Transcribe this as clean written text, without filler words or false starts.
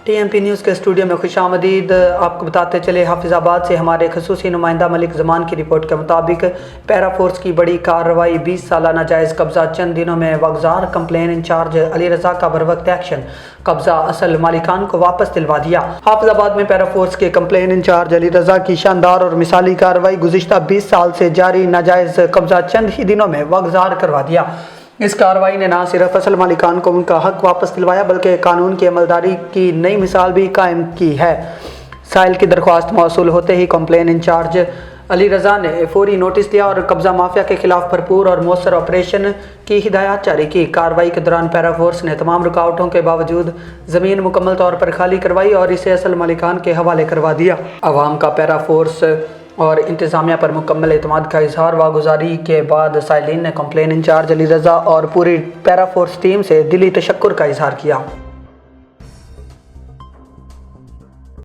TMP news کے studio میں خوش آمدید۔ آپ کو بتاتے چلے حافظ آباد سے ہمارے خصوصی نمائندہ ملک زمان کی رپورٹ کے مطابق پیرا فورس کی بڑی کارروائی 20 سالہ ناجائز قبضہ چند دنوں میں وگزار۔ کمپلین انچارج علی رضا کا بروقت ایکشن، قبضہ اصل مالکان کو واپس دلوا دیا۔ حافظ آباد میں پیرا فورس کے کمپلین انچارج علی رضا کی شاندار اور مثالی کارروائی گزشتہ 20 سال سے جاری ناجائز قبضہ چند ہی دنوں میں وگزار کروا دیا۔ اس کارروائی نے نہ صرف اصل مالکان کو ان کا حق واپس دلوایا بلکہ قانون کی عملداری کی نئی مثال بھی قائم کی ہے۔ سائل کی درخواست موصول ہوتے ہی کمپلین انچارج علی رضا نے فوری نوٹس دیا اور قبضہ مافیا کے خلاف بھرپور اور مؤثر آپریشن کی ہدایات جاری کی۔ کارروائی کے دوران پیرا فورس نے تمام رکاوٹوں کے باوجود زمین مکمل طور پر خالی کروائی اور اسے اصل مالکان کے حوالے کروا دیا۔ عوام کا پیرا فورس اور انتظامیہ پر مکمل اعتماد کا اظہار۔ واگزاری کے بعد سائلین نے کمپلین انچارج علی رضا اور پوری پیرا فورس ٹیم سے دلی تشکر کا اظہار کیا۔